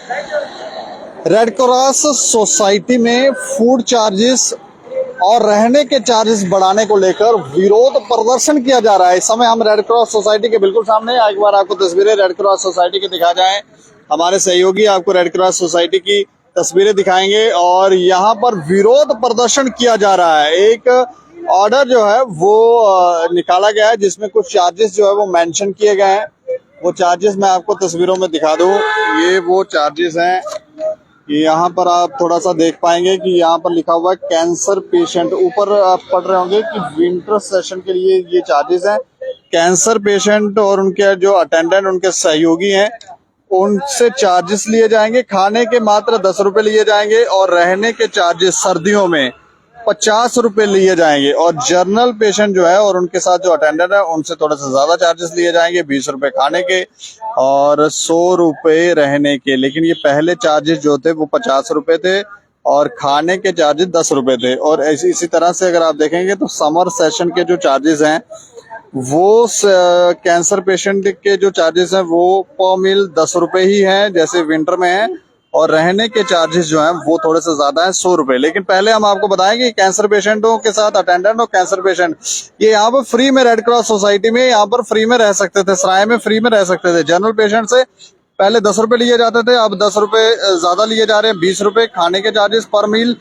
Red cross society में food charges और रहने के चार्जेस बढ़ाने को लेकर विरोध प्रदर्शन किया जा रहा है। इस समय हम रेड क्रॉस सोसाइटी के बिल्कुल सामने, एक बार आपको तस्वीरें रेड क्रॉस सोसाइटी की दिखा जाएं। हमारे सहयोगी आपको रेड क्रॉस सोसाइटी की तस्वीरें दिखाएंगे और यहाँ पर विरोध प्रदर्शन किया जा रहा है। एक ऑर्डर जो है वो निकाला गया है जिसमें कुछ चार्जेस जो है वो मेंशन किए गए हैं। वो चार्जेस मैं आपको तस्वीरों में दिखा दूं। ये वो चार्जेस हैं। यहाँ पर आप थोड़ा सा देख पाएंगे कि यहाँ पर लिखा हुआ है कैंसर पेशेंट। ऊपर आप पढ़ रहे होंगे कि विंटर सेशन के लिए ये चार्जेस हैं। कैंसर पेशेंट और उनके जो अटेंडेंट, उनके सहयोगी हैं, उनसे चार्जेस लिए जाएंगे। खाने के मात्र 10 रुपए लिए जाएंगे और रहने के चार्जेस सर्दियों में 50 रुपए लिए जाएंगे। और जर्नल पेशेंट जो है और उनके साथ जो अटेंडेंट है उनसे थोड़ा सा ज्यादा चार्जेस लिए जाएंगे, 20 रुपए खाने के और 100 रुपए रहने के। लेकिन ये पहले चार्जेस जो थे वो 50 रुपए थे और खाने के चार्जेस 10 रुपए थे। और इसी तरह से अगर आप देखेंगे तो समर सेशन के जो चार्जेस हैं वो कैंसर पेशेंट के जो चार्जेस हैं वो पर मील 10 रुपए ही हैं जैसे विंटर में है। और रहने के चार्जेस जो हैं वो थोड़े से ज्यादा है, 100 रुपए। लेकिन पहले हम आपको बताएं कि कैंसर पेशेंटों के साथ अटेंडेंट और कैंसर पेशेंट ये यहाँ पर फ्री में, रेड क्रॉस सोसाइटी में यहाँ पर फ्री में रह सकते थे, सराय में फ्री में रह सकते थे। जनरल पेशेंट से पहले 10 रुपए लिए जाते थे, अब 10 रुपए ज्यादा लिए जा रहे हैं, 20 रुपए खाने के चार्जेस पर मील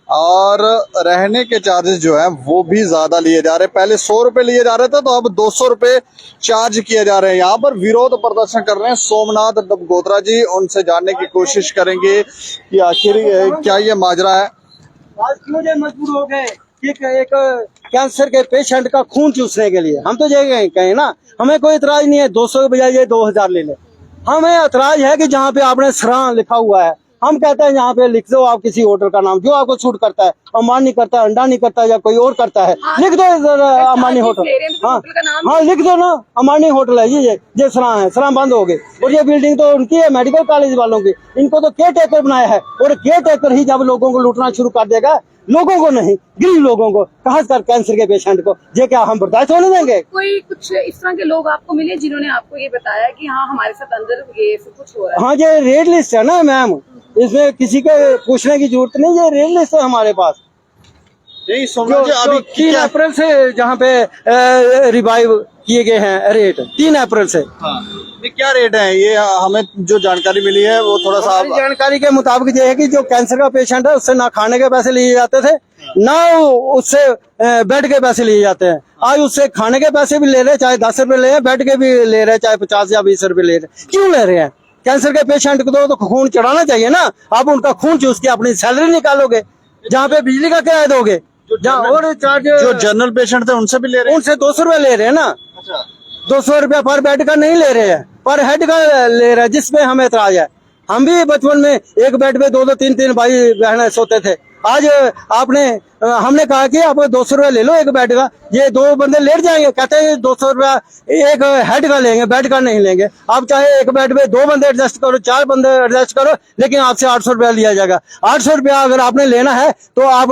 और रहने के चार्जेस जो है वो भी ज्यादा लिए जा रहे हैं। पहले 100 रुपए लिए जा रहे थे तो अब 200 रुपए चार्ज किए जा रहे हैं। यहाँ पर विरोध प्रदर्शन कर रहे हैं सोमनाथ डबगोत्रा जी। उनसे जानने की कोशिश करेंगे कि आखिर क्या ये माजरा है। आज क्यों मजबूर हो गए कि एक कैंसर के पेशेंट का खून चूसने के लिए? हम तो ये कहें ना, हमें कोई इतराज नहीं है 200 के बजाय ये 2000 ले ले। हमें एतराज है कि जहाँ पे आपने सराह लिखा हुआ है, हम कहते हैं यहाँ पे लिख दो आप किसी होटल का नाम जो आपको सूट करता है। अम्बानी करता है, अंडा नहीं करता है या कोई और करता है, लिख दो अम्बानी होटल। हाँ लिख दो ना, अम्बानी होटल है ये सराह है, सराह बंद हो गई। और ये बिल्डिंग तो उनकी है, मेडिकल कॉलेज वालों की। इनको तो केयर टेकर बनाया है और केयर टेकर ही जब लोगों को लूटना शुरू कर देगा, लोगों को नहीं, गरीब लोगों को, खासकर कैंसर के पेशेंट को, ये क्या हम बर्दाश्त होने देंगे? कोई कुछ इस तरह के लोग आपको मिले जिन्होंने आपको ये बताया कि हाँ हमारे साथ अंदर ये सब कुछ हो रहा है? हाँ ये रेड लिस्ट है ना मैम, इसमें किसी के पूछने की जरूरत नहीं, ये रेड लिस्ट है हमारे पास। यही अभी 3 अप्रैल से जहाँ पे रिवाइव किए गए हैं रेट, 3 अप्रैल से। हाँ, ये क्या रेट है? ये हमें जो जानकारी मिली है वो थोड़ा सा जानकारी के मुताबिक ये है कि जो कैंसर का पेशेंट है उससे ना खाने के पैसे लिए जाते थे, ना उससे बेड के पैसे लिए जाते हैं। आज उससे खाने के पैसे भी ले रहे हैं, चाहे 10 रुपए ले रहे हैं, बेड के भी ले रहे हैं, चाहे 50 या 20 रुपए ले रहे हैं। क्यों ले रहे हैं? कैंसर के पेशेंट को तो खून चढ़ाना चाहिए ना। आप उनका खून चूस के अपनी सैलरी निकालोगे, जहाँ पे बिजली का किराया दोगे, जहाँ और चार्ज। जो जनरल पेशेंट थे उनसे भी ले रहे हैं, उनसे 200 रुपए ले रहे हैं ना। अच्छा, 200 रुपया पर बेड का नहीं ले रहे हैं, पर हेड का ले रहे हैं, जिसमें हमें एतराज है। हम भी बचपन में एक बेड पे 2-2 3-3 भाई बहनें सोते थे। आज हमने कहा कि आप 200 रुपया ले लो एक बेड का, ये 2 बंदे लेट जाएंगे। कहते हैं 200 रुपया एक हेड का लेंगे, बेड का नहीं लेंगे। आप चाहे एक बेड पे 2 बंदे एडजस्ट करो, 4 बंदे एडजस्ट करो, लेकिन आपसे 800 रुपया लिया जाएगा। 800 रुपया अगर आपने लेना है तो आप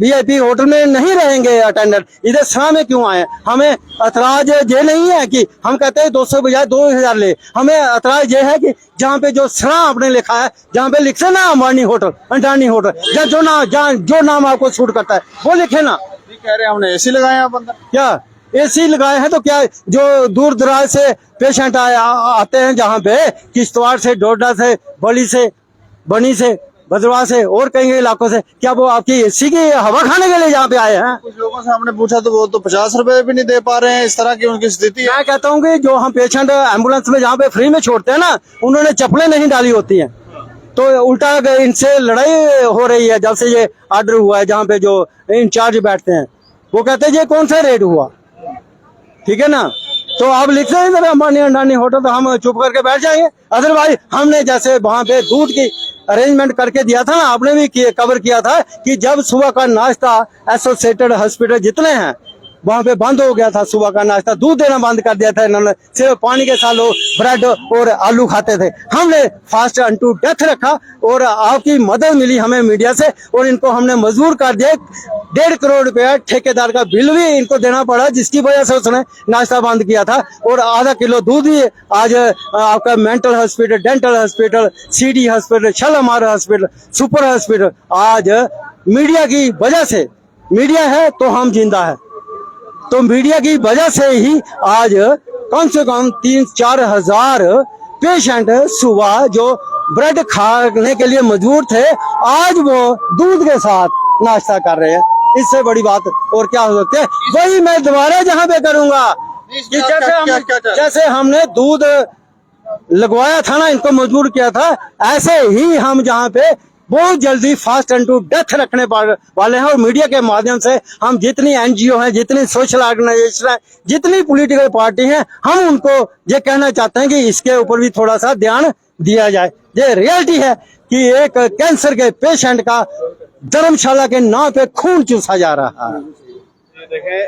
VIP होटल में नहीं रहेंगे अटेंडेंट, इधर सराह में क्यों आए? हमें एतराज ये नहीं है कि हम कहते हैं 200 बजाय 2000 ले। हमें एतराज ये है कि जहाँ पे जो सराह आपने लिखा है, जहाँ पे लिखे ना अंबानी होटल, अंडानी होटल, या जो नाम आपको सूट करता है वो लिखे ना। कह रहे हैं हमने AC लगाए हैं अंदर। क्या AC लगाए हैं तो क्या जो दूर दराज से पेशेंट आते हैं, जहाँ पे किश्तवाड़ से, डोडा से, बनी से, भद्रवाह से और कई इलाकों से, क्या वो आपकी AC की हवा खाने के लिए यहाँ पे आए हैं? कुछ लोगों से हमने पूछा तो वो तो 50 रुपए भी नहीं दे पा रहे हैं। इस तरह की उनकी स्थिति है। मैं कहता हूँ कि जो हम पेशेंट एम्बुलेंस में जहाँ पे फ्री में छोड़ते हैं ना, उन्होंने चप्पलें नहीं डाली होती हैं, तो उल्टा इनसे लड़ाई हो रही है। जब से ये ऑर्डर हुआ है, जहाँ पे जो इंचार्ज बैठते हैं वो कहते हैं ये कौन सा रेट हुआ, ठीक है ना? तो आप लिखते हैं अंबानी अंडानी होटल, तो हम चुप करके बैठ जाएंगे। अदरवाइज हमने जैसे वहाँ पे दूध की अरेंजमेंट करके दिया था ना, आपने भी कवर किया था कि जब सुबह का नाश्ता एसोसिएटेड हॉस्पिटल जितने हैं वहाँ पे बंद हो गया था सुबह का नाश्ता, दूध देना बंद कर दिया था इन्होंने, सिर्फ पानी के साथ लोग ब्रेड और आलू खाते थे। हमने फास्ट अनटू डेथ रखा और आपकी मदद मिली हमें मीडिया से और इनको हमने मजबूर कर दिया। 1.5 करोड़ रुपया ठेकेदार का बिल भी इनको देना पड़ा, जिसकी वजह से उसने नाश्ता बंद किया था। और आधा किलो दूध भी आज आपका mental hospital, dental hospital, CD hospital, Shalamar hospital, super hospital, आज मीडिया की वजह से, मीडिया है तो हम जिंदा है, तो मीडिया की वजह से ही आज कम से कम 3-4 हजार पेशेंट सुबह जो ब्रेड खाने के लिए मजबूर थे, आज वो दूध के साथ नाश्ता कर रहे हैं। इससे बड़ी बात और क्या हो सकती है? वही मैं दोबारा जहां पे करूंगा कि जैसे हमने दूध लगवाया था ना, इनको मजबूर किया था, ऐसे ही हम जहाँ पे बहुत जल्दी फास्ट एंड टू डेथ रखने वाले हैं। और मीडिया के माध्यम से हम जितनी NGO हैं, जितनी सोशल ऑर्गेनाइजेशन है, जितनी पॉलिटिकल पार्टी हैं, हम उनको ये कहना चाहते हैं कि इसके ऊपर भी थोड़ा सा ध्यान दिया जाए। ये रियलिटी है कि एक कैंसर के पेशेंट का धर्मशाला के नाम पे खून चूसा जा रहा है। देखें,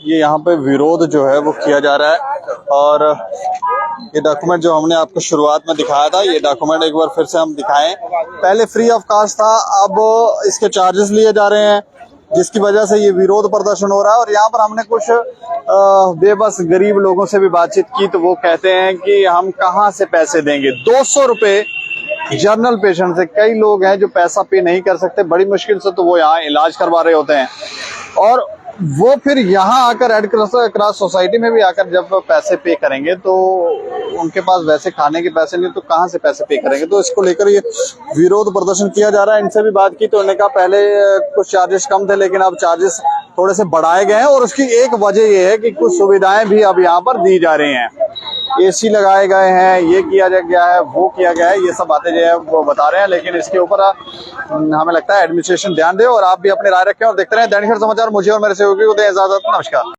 ये यहाँ पे विरोध जो है वो किया जा रहा है और ये डॉक्यूमेंट जो हमने आपको शुरुआत में दिखाया था, ये डॉक्यूमेंट एक बार फिर से हम दिखाएं। पहले फ्री ऑफ कास्ट था, अब इसके चार्जेस लिए जा रहे हैं, जिसकी वजह से ये विरोध प्रदर्शन हो रहा है। और यहाँ पर हमने कुछ बेबस गरीब लोगों से भी बातचीत की, तो वो कहते हैं कि हम कहाँ से पैसे देंगे। 200 रुपए जनरल पेशेंट से, कई लोग हैं जो पैसा पे नहीं कर सकते, बड़ी मुश्किल से तो वो यहाँ इलाज करवा रहे होते हैं, और वो फिर यहाँ आकर रेड क्रॉस सोसाइटी में भी आकर जब पैसे पे करेंगे तो उनके पास वैसे खाने के पैसे नहीं, तो कहाँ से पैसे पे करेंगे। तो इसको लेकर ये विरोध प्रदर्शन किया जा रहा है। इनसे भी बात की तो उन्होंने कहा पहले कुछ चार्जेस कम थे, लेकिन अब चार्जेस थोड़े से बढ़ाए गए हैं और उसकी एक वजह ये है कि कुछ सुविधाएं भी अब यहाँ पर दी जा रही हैं। AC लगाए गए हैं, ये किया गया है, वो किया गया है, ये सब बातें जो है वो बता रहे हैं। लेकिन इसके ऊपर हमें लगता है एडमिनिस्ट्रेशन ध्यान दे और आप भी अपनी राय रखें और देखते रहें दैनिक समाचार। मुझे और मेरे सहयोगी को दें इजाजत। नमस्कार।